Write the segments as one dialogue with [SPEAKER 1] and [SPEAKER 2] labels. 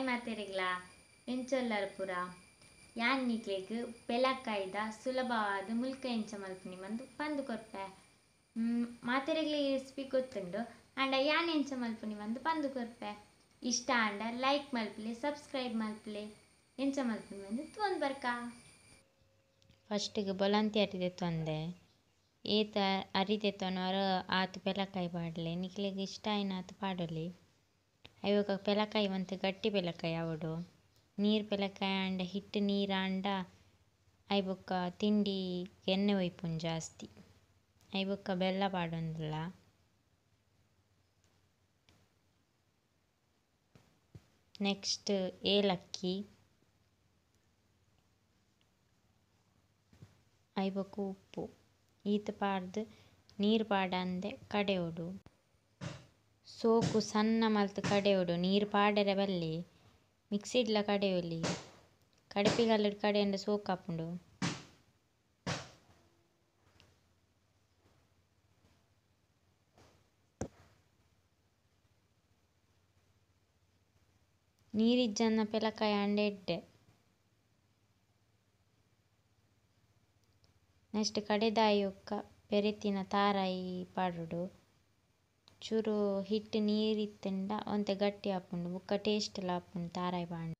[SPEAKER 1] Hi ಮಾತೆರೆಗ್ಲ ಎಂಚೊಲ್ಲರ ಪುರ ಯಾನ್ ನಿಕ್ಲೆಗ್ ಬೆಲಕಾಯ್ದ ಸುಲಭವಾದ ಮುಲ್ಕ ಎಂಚ ಮಲ್ಪುನಿ ಮಂದು ಪಂದು ಕೊರ್ಪೆ. ಮಾತೆರೆಗ್ಲ ಈ ರೆಸಿಪಿ ಗೊತ್ತುಂಡು ಆಂಡ ಯಾನ್ ಎಂಚ ಮಲ್ಪುನಿ ಮಂದು ಪಂದು ಕೊರ್ಪೆ. ಇಷ್ಟ ಆಂಡ ಲೈಕ್ ಮಲ್ಪಲೆ ಸಬ್ಸ್ಕ್ರೈಬ್ ಮಲ್ಪಲೆ ಎಂಚ ಮಲ್ಪುನಿ ಮಂದು ತೂನ್ ಬರ್ಕ.
[SPEAKER 2] ಫಸ್ಟಿಗೆ ಬೊಲಂತಿ ಅರಿದೆ ತೊಂದೆ ಏತ ಅರಿದೆ ತೊನೋರು ಆತು ಬೆಲಕಾಯಿ ಪಾಡಲೆ ನಿಕ್ಲೆಗ್ ಇಷ್ಟ ಆಯ್ನ ಆತು ಪಾಡೊಲಿ. ಅಯ್ಯೋ ಪೆಲಕಾಯಿ ಮಂತ್ ಗಟ್ಟಿ ಪೆಲಕಾಯಿ ಅವಡು ನೀರು ಪೆಲಕಾಯಿ ಆಂಡ ಹಿಟ್ಟು ನೀರು ಆಂಡ ಐಬೊಕ್ಕ ತಿಂಡಿ ಎಣ್ಣೆ ಒಯ್ಪುಂಡು ಜಾಸ್ತಿ ಐಬೊಕ್ಕ ಬೆಲ್ಲ ಪಾಡೊಂದುಲ್ಲ. ನೆಕ್ಸ್ಟ್ ಏಲಕ್ಕಿ ಐಬೊಕ್ಕ ಉಪ್ಪು ಈತ ಪಾಡ್ದು ನೀರು ಪಾಡಂದೆ ಕಡೆಯೋಡು ಸೋಕು ಸಣ್ಣ ಮಲ್ತ್ ಕಡೆಯೋಡು ನೀರು ಪಾಡರೆ ಬಲ್ಲಿ ಮಿಕ್ಸಿಡ್ಲ ಕಡೆಯೊಲಿ ಕಡಪಿಗಲ್ಲಡ್ ಕಡೆಯಂಡ ಸೋಕು ಹಾಪುಂಡು. ನೀರಿಜ್ಜನ್ನ ಪೆಲಕಾಯಿ ಆಂಡ ಎಡ್ಡೆ ನೆಕ್ಸ್ಟ್ ಕಡೆದಾಯಿ ಒಕ್ಕ ಪೆರೆತಿನ ತಾರಾಯಿ ಪಾಡೋಡು ಚೂರು ಹಿಟ್ಟು ನೀರಿತ್ತಂಡ ಒಂತೆ ಗಟ್ಟಿ ಹಾಪುಂಡು ಬೊಕ್ಕ ಟೇಸ್ಟ್ ಲ ಹಾಪುಂಡು ತಾರಾಯಿ ಪಾಂಡ.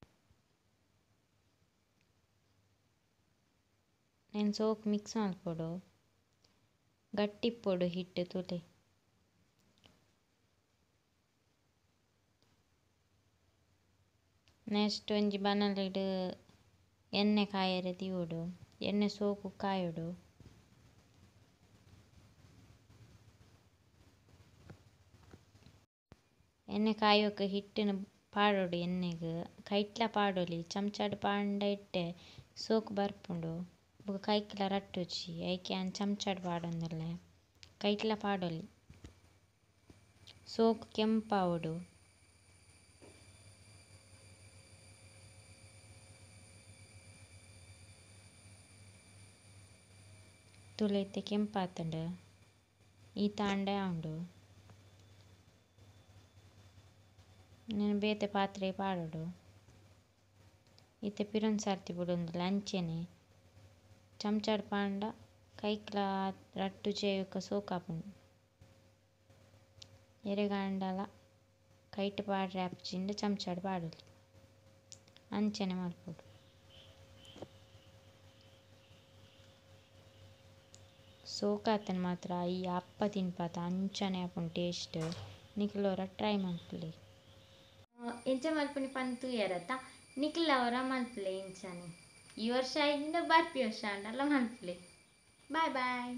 [SPEAKER 2] ನೆನ್ ಸೋಕು ಮಿಕ್ಸ್ ಮಲ್ಪೊಡು ಗಟ್ಟಿಪ್ಪೊಡು ಹಿಟ್ಟು ತುಲೆ. ನೆಕ್ಸ್ಟ್ ಒಂಜಿ ಬನಲಿಡ್ ಎಣ್ಣೆ ಕಾಯರೆ ತಿವೊಡು ಎಣ್ಣೆ ಸೋಕು ಕಾಯೊಡು ಎಣ್ಣೆ ಕಾಯೋಕೆ ಹಿಟ್ಟನ್ನು ಪಾಡೋಡು ಎಣ್ಣೆಗ್ ಕೈಟ್ಲ ಪಾಡೊಲಿ ಚಮಚಡ್ ಪಾಂಡ ಇಟ್ಟೆ ಸೋಕು ಬರ್ಪುಂಡು ಬೊಕ ಕೈಕ್ಲ ರಟ್ಟುಜಿ ಐಕೆ ಆನ್ ಚಮಚಡ್ ಪಾಡೊಂದುಲ್ಲೆ ಕೈಟ್ಲ ಪಾಡೊಲಿ ಸೋಕು ಕೆಂಪಾವೊಡು ತುಲೈತೆ ಕೆಂಪಾತಂಡು ಈ ತಾಂಡೆ ಆಂಡು నేను ಬೇತೆ ಪಾತ್ರೆ ಪಾಡೋಡು ಈತೆ ಪಿರೊಂದು ಸರ್ತಿ ಬಿಡೊಂದುಲ್ಲ ಅಂಚೆನೆ ಚಮಚಡ್ ಪಾಂಡ ಕೈಕ್ಲ ರಟ್ಟು ಜೇಯುಕ ಸೋಕು ಹಾಪುಂಡು ಎರೆಗಾಂಡಲ ಕೈಟ್ ಪಾಡ್ರೆ ಆಪುಜಿಂಡ ಚಮಚಡ್ ಪಾಡೊಲಿ ಅಂಚನೆ ಮಲ್ಪೊಡು. ಸೋಕಾತನ ಮಾತ್ರ ಈ ಅಪ್ಪ ತಿನ್ಪಾತ ಅಂಚನೆ ಆಪುಂಡು ಟೇಸ್ಟ್ ನಿಕ್ಲೋರ ಟ್ರೈ ಮಲ್ಪುಲೆ.
[SPEAKER 1] ಎಂಚ ಮಲ್ಪುನಿ ಪಂತು ಎರತ ನಿಕ್ಲವರ ಮಲ್ಪಲೆ ಇಂಚನೆ ಈ ವರ್ಷ ಇಂದ ಬರ್ಪಿ ವರ್ಷ ಅಂಡಲ್ಲ ಮಲ್ಪಲೆ. ಬಾಯ್ ಬಾಯ್.